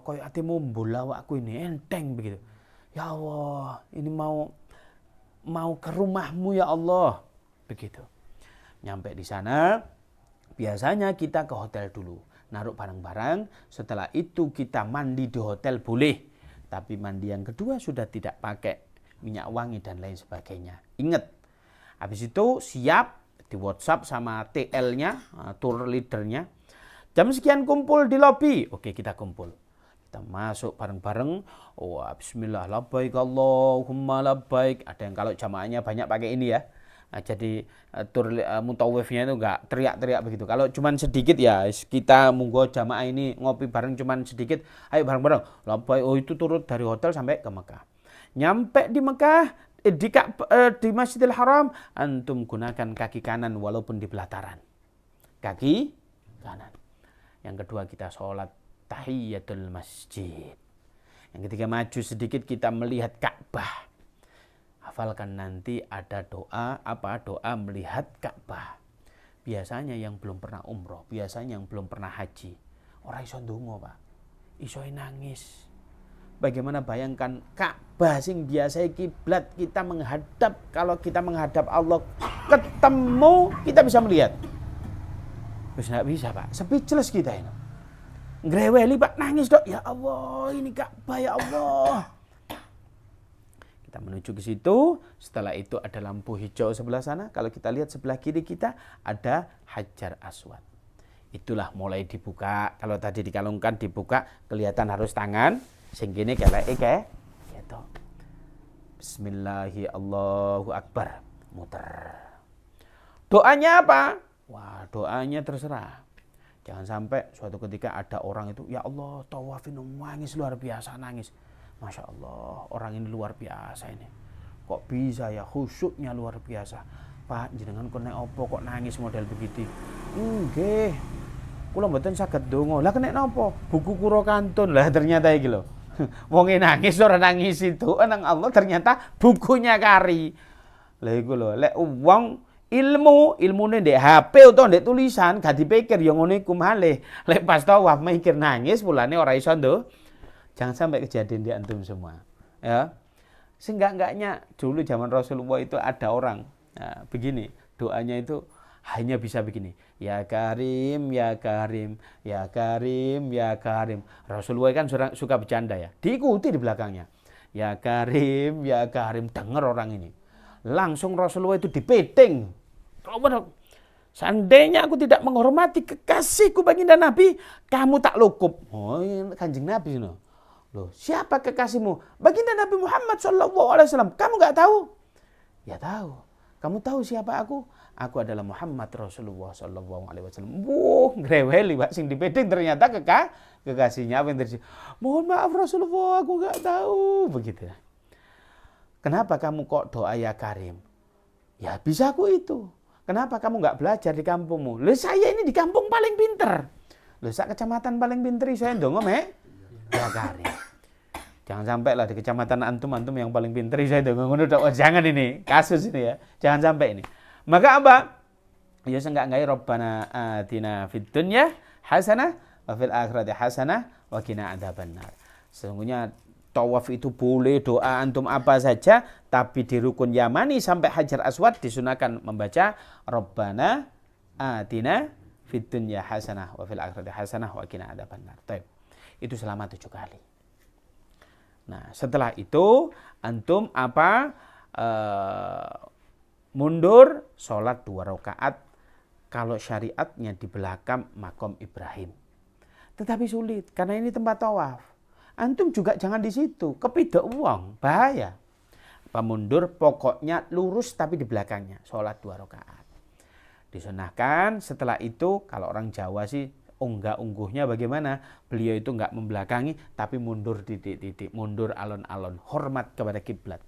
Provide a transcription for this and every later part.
koyo ate mumbul awakku ini enteng begitu. Ya Allah, ini mau ke rumahmu ya Allah. Begitu. Nyampe di sana, biasanya kita ke hotel dulu, naruh barang-barang, setelah itu kita mandi di hotel boleh. Tapi mandi yang kedua sudah tidak pakai minyak wangi dan lain sebagainya. Ingat, habis itu siap di WhatsApp sama TL-nya, tour leadernya. Jam sekian kumpul di lobi. Oke, kita kumpul. Kita masuk bareng-bareng. Oh, bismillah, labbaik Allahumma labbaik. Ada yang kalau jamaahnya banyak pakai ini ya. Nah, jadi tur mutawifnya itu enggak teriak-teriak begitu. Kalau cuman sedikit ya kita monggo jamaah ini ngopi bareng cuman sedikit, ayo bareng-bareng. Labbaik. Oh, itu turut dari hotel sampai ke Mekah. Nyampe di Mekah di Masjidil Haram, antum gunakan kaki kanan walaupun di pelataran. Kaki kanan. Yang kedua kita sholat tahiyatul masjid. Yang ketiga maju sedikit kita melihat Ka'bah. Hafalkan nanti ada doa melihat Ka'bah. Biasanya yang belum pernah umroh, biasanya yang belum pernah haji, ora iso ndonga, Pak. Iso nangis. Bagaimana bayangkan Ka'bah sing biasa kiblat kita menghadap, kalau kita menghadap Allah ketemu kita bisa melihat. Terus enggak bisa, Pak. Speechless kita ini. Ngreweli, Pak, nangis, Dok. Ya Allah, ini Ka'bah ya Allah. Kita menuju ke situ, setelah itu ada lampu hijau sebelah sana. Kalau kita lihat sebelah kiri kita ada Hajar Aswad. Itulah mulai dibuka. Kalau tadi dikalungkan dibuka, kelihatan harus tangan. Sing kene keleke kayak gitu. Bismillahirrahmanirrahim. Allahu Akbar. Muter. Doanya apa? Wah, doanya terserah. Jangan sampai suatu ketika ada orang itu, ya Allah, tawafin nangis luar biasa, nangis. Masya Allah, orang ini luar biasa ini. Kok bisa ya, khusyuknya luar biasa. Pak, jenengan kok nek opo kok nangis model begitu? Nggih. Kula mboten saged ndonga. Lah kenek napa? Buku kura kantun. Lah ternyata iki lho. Wonge nangis ora nangis itu, nang Allah ternyata bukunya kari. Lah iku lho, lek wong ilmune ndek HP utawa ndek tulisan gak dipikir ya ngono iku malih. Lek pas tawaf mikir nangis pulane ora iso ndo. Jangan sampai kejadian di antum semua. Ya. Seenggak-enggaknya dulu zaman Rasulullah itu ada orang begini, doanya itu hanya bisa begini. Ya Karim, ya Karim, ya Karim, ya Karim. Rasulullah kan suka bercanda ya. Diikuti di belakangnya. Ya Karim, ya Karim. Dengar orang ini. Langsung Rasulullah itu dipeting. Seandainya aku tidak menghormati kekasihku baginda Nabi, kamu tak lukup. Oh, Kanjeng Nabi loh. Siapa kekasihmu? Baginda Nabi Muhammad SAW. Kamu nggak tahu? Ya tahu. Kamu tahu siapa aku? Aku adalah Muhammad Rasulullah SAW. Ngreweli, Pak, sing dipeding ternyata kekasihnya. Apa yang terjadi? Mohon maaf Rasulullah, aku nggak tahu. Begitu. Kenapa kamu kok doa ya Karim? Ya bisa aku itu. Kenapa kamu nggak belajar di kampungmu? Loh, saya ini di kampung paling pinter. Loh, sak kecamatan paling pinter saya ndonga ya Karim. Jangan sampai lah di kecamatan antum yang paling pinter saya ndonga ngono tok. Jangan ini, kasus ini ya. Jangan sampai ini. Maka apa? Ya seenggak-enggaknya Rabbana atina fid dunya hasanah wa fil akhirati hasanah wa qina adzabannar. Sesungguhnya tawaf itu boleh doa antum apa saja, tapi di rukun Yamani sampai Hajar Aswad disunahkan membaca Rabbana atina fid dunya hasanah wa fil akhirati hasanah wa qina adzabannar. Itu selama 7 kali. Nah, setelah itu antum mundur sholat 2 rakaat kalau syariatnya di belakang makom Ibrahim. Tetapi sulit karena ini tempat tawaf. Antum juga jangan di situ, kepidok uang, bahaya. Mundur pokoknya lurus tapi di belakangnya, sholat 2 rakaat. Disunahkan setelah itu, kalau orang Jawa sih unggah-ungguhnya bagaimana? Beliau itu enggak membelakangi tapi mundur titik-titik, mundur alon-alon, hormat kepada kiblat.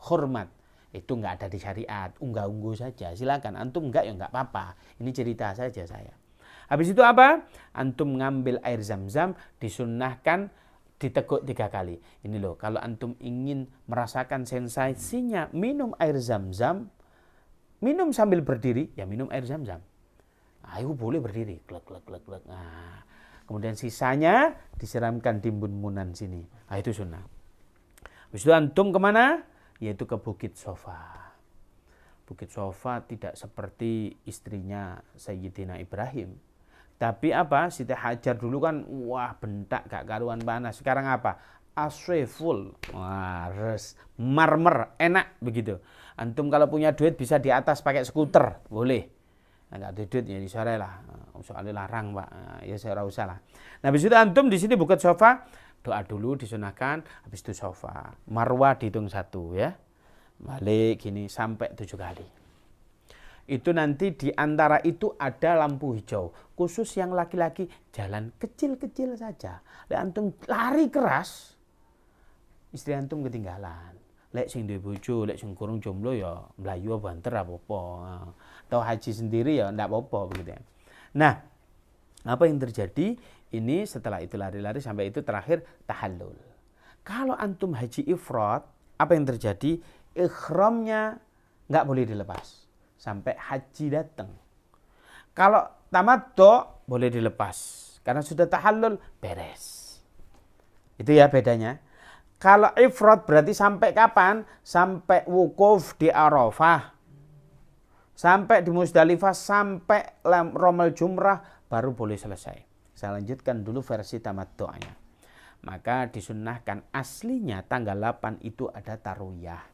Hormat. Itu enggak ada di syariat, unggah-ungguh saja. Silakan, antum enggak ya enggak apa-apa. Ini cerita saja saya. Habis itu apa? Antum ngambil air zam-zam, disunnahkan diteguk 3 kali. Ini loh, kalau antum ingin merasakan sensasinya minum air zam-zam, minum sambil berdiri, ya minum air zam-zam. Ayo boleh berdiri, glek glek glek glek. Nah, Kemudian sisanya disiramkan di bunbunan sini. Nah, itu sunnah. Habis itu antum kemana? Yaitu ke Bukit Sofa. Bukit Sofa tidak seperti istrinya Sayyidina Ibrahim. Tapi apa? Siti Hajar dulu kan, wah bentak gak karuan panas. Sekarang apa? AC full. Wah, marmer, enak begitu. Antum kalau punya duit bisa di atas pakai skuter, boleh. Nah, enggak ada duit ya di sore lah. Soalnya larang, Pak. Nah, ya saya usah lah. Nah, habis itu antum di sini Bukit Sofa, doa dulu disunahkan, habis itu sofa. Marwah dihitung 1 ya. Balik gini sampai 7 kali. Itu nanti di antara itu ada lampu hijau. Khusus yang laki-laki jalan kecil-kecil saja. Lek antum lari keras, istri antum ketinggalan. Lek sing duwe bojo, lek sing kurang jomblo ya mlayu banter apa-apa. Atau haji sendiri ya ndak apa-apa begitu ya. Nah, apa yang terjadi? Ini setelah itu lari-lari sampai itu terakhir tahallul. Kalau antum haji ifrad, apa yang terjadi? Ihramnya nggak boleh dilepas sampai haji datang. Kalau tamattu boleh dilepas karena sudah tahallul beres. Itu ya bedanya. Kalau ifrad berarti sampai kapan? Sampai wukuf di Arafah. Sampai di Musdalifah, sampai Ramel Jumrah baru boleh selesai. Saya lanjutkan dulu versi tamattu'nya. Maka disunnahkan aslinya tanggal 8 itu ada tarwiyah.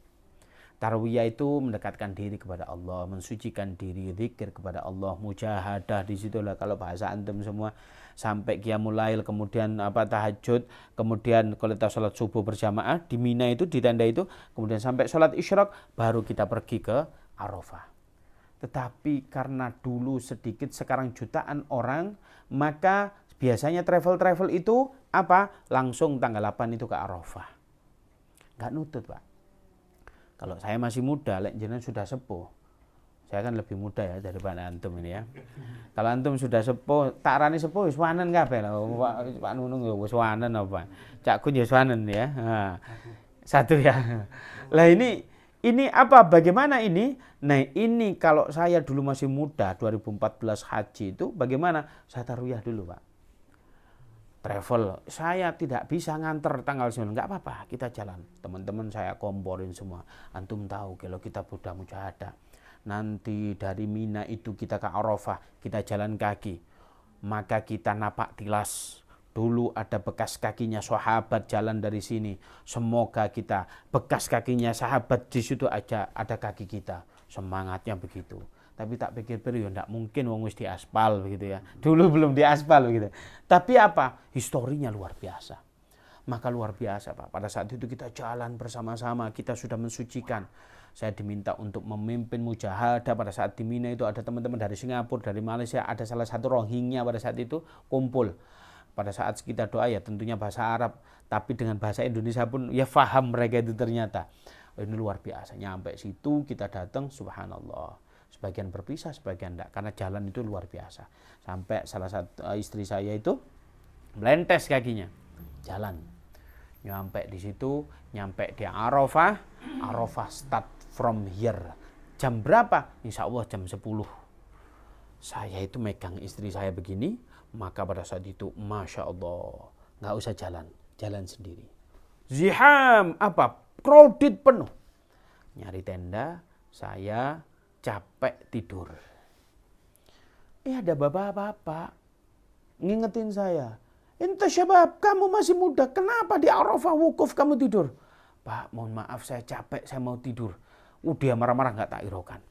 Tarwiyah itu mendekatkan diri kepada Allah, mensucikan diri, zikir kepada Allah, mujahadah di situlah kalau bahasa antum semua sampai qiyamul lail, kemudian tahajud, kemudian kalau kita sholat subuh berjamaah di Mina itu di tenda itu, kemudian sampai sholat isyraq baru kita pergi ke Arafah. Tetapi karena dulu sedikit sekarang jutaan orang, maka biasanya travel itu langsung tanggal 8 itu ke Arafah. Enggak nutut, Pak. Kalau saya masih muda, lek jenengan sudah sepuh. Saya kan lebih muda ya daripada antum ini ya. Kalau antum sudah sepuh, tak rani sepuh wis wanen kabeh lho. Pak Nunung ya wis wanen apa. Cak Kun ya wis wanen ya. Nah, satu ya. Lah ini bagaimana ini? Nah, ini kalau saya dulu masih muda 2014 haji itu bagaimana? Saya tarwiyah dulu, Pak. Travel, saya tidak bisa nganter tanggal 9, enggak apa-apa, kita jalan. Teman-teman saya komporin semua. Antum tahu kalau kita budak mujahadah, nanti dari Mina itu kita ke Arafah, kita jalan kaki. Maka kita napak tilas. Dulu ada bekas kakinya sahabat jalan dari sini. Semoga kita bekas kakinya sahabat di situ aja ada kaki kita. Semangatnya begitu. Tapi tak pikir-pikir ya enggak mungkin wong wis diaspal begitu ya. Dulu belum diaspal begitu. Tapi historinya luar biasa. Maka luar biasa, Pak. Pada saat itu kita jalan bersama-sama, kita sudah mensucikan. Saya diminta untuk memimpin mujahadah pada saat di Mina itu ada teman-teman dari Singapura, dari Malaysia, ada salah satu Rohingya pada saat itu kumpul. Pada saat kita doa ya tentunya bahasa Arab, tapi dengan bahasa Indonesia pun ya faham mereka itu ternyata. Ini luar biasa. Nyampe situ kita datang, subhanallah. Sebagian berpisah, sebagian enggak. Karena jalan itu luar biasa. Sampai salah satu istri saya itu melentes kakinya. Jalan. Nyampe di situ, nyampe di Arafah. Arafah start from here. Jam berapa? Insya Allah jam 10. Saya itu megang istri saya begini. Maka pada saat itu, Masya Allah. Nggak usah jalan. Jalan sendiri. Ziham. Crowded penuh. Nyari tenda. Saya capek tidur. Ada bapak-bapak ngingetin saya. Ente syabab, kamu masih muda. Kenapa di Arafah wukuf kamu tidur? Pak, mohon maaf saya capek, saya mau tidur. Dia marah-marah nggak tak hiraukan.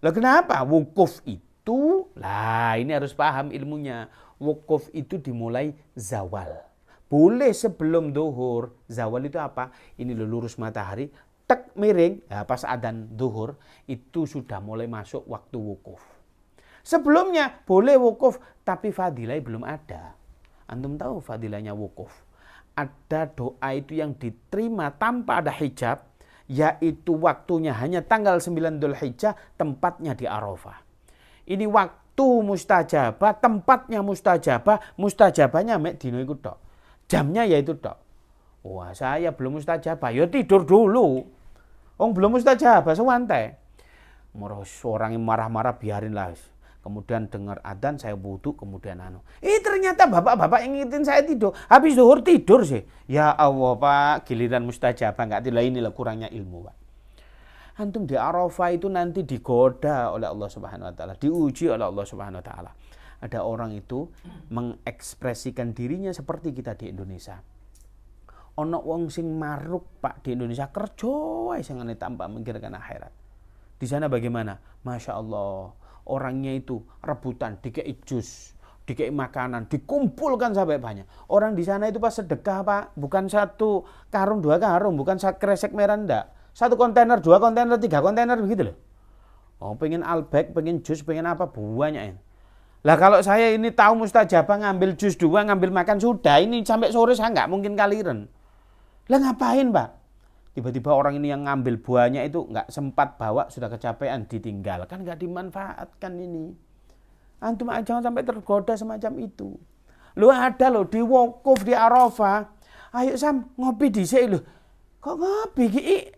Lah kenapa? Wukuf itu, ini harus paham ilmunya. Wukuf itu dimulai zawal. Boleh sebelum duhur. Zawal itu apa? Ini lurus matahari. Tek miring, pas adzan duhur, itu sudah mulai masuk waktu wukuf. Sebelumnya boleh wukuf, tapi fadilah belum ada. Antum tahu fadilahnya wukuf? Ada doa itu yang diterima tanpa ada hijab, yaitu waktunya hanya tanggal 9 Dzulhijjah, tempatnya di Arafah. Ini waktu mustajabah, tempatnya mustajabah, mustajabahnya mek dino iku tok. Jamnya yaitu tok. Wah, saya belum mustajabah, ya tidur dulu. Belum mustajabah, sewantai. Orang yang marah-marah biarinlah. kemudian dengar adzan saya wudu, kemudian ternyata bapak-bapak yang ngingetin saya tidur. Habis zuhur tidur sih. Ya Allah Pak, giliran mustajabah enggak tidur. Inilah kurangnya ilmu Pak. Antum di Arafah itu nanti digoda oleh Allah Subhanahu wa taala, diuji oleh Allah Subhanahu wa taala. Ada orang itu mengekspresikan dirinya seperti kita di Indonesia. Ono wong sing maruk Pak di Indonesia kerja wae sing ngene tanpa memikirkan akhirat. Di sana bagaimana? Masya Allah, orangnya itu rebutan, dikei jus, dikei makanan, dikumpulkan sampai banyak. Orang di sana itu pas sedekah Pak, bukan 1 karung 2 karung, bukan kresek merah enggak. 1 kontainer, 2 kontainer, 3 kontainer begitu loh. Oh, pengen albek, pengen jus, pengen apa banyak ya. Lah kalau saya ini tahu mustajabah ngambil jus 2, ngambil makan sudah, ini sampai sore saya nggak mungkin kaliren. Lah ngapain Pak? Tiba-tiba orang ini yang ngambil buahnya itu nggak sempat bawa, sudah kecapean, ditinggal. Kan nggak dimanfaatkan ini. Antum jangan sampai tergoda semacam itu. Lu ada loh di wukuf di Arafah. Ayo Sam, ngopi dhisik lho. Kok ngopi?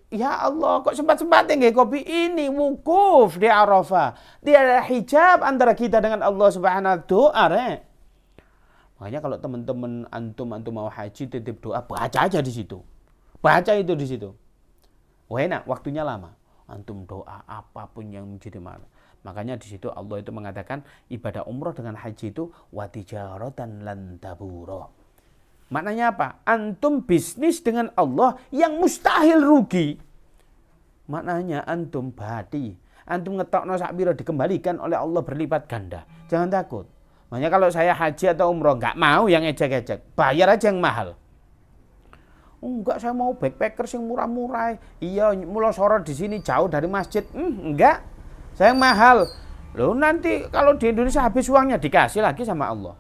Ya Allah, kok sempat-sempatnya nggih kopi ini wukuf di Arafah. Tiada hijab antara kita dengan Allah Subhanahu wa taala. Makanya kalau teman-teman antum mau haji titip doa, baca aja di situ. Baca itu di situ. Enak, waktunya lama. Antum doa apapun yang menjadi mana. Makanya di situ Allah itu mengatakan ibadah umroh dengan haji itu watijaratan lan tabura. Maknanya apa? Antum bisnis dengan Allah yang mustahil rugi. Maknanya antum badi. Antum ngetokno sak pira dikembalikan oleh Allah berlipat ganda. Jangan takut. Makanya kalau saya haji atau umroh enggak mau yang ejek-ejek. Bayar aja yang mahal. Enggak, saya mau backpacker yang murah-murah. Iya, Mulo Soro di sini jauh dari masjid. Enggak. Saya yang mahal. Loh nanti kalau di Indonesia habis uangnya dikasih lagi sama Allah.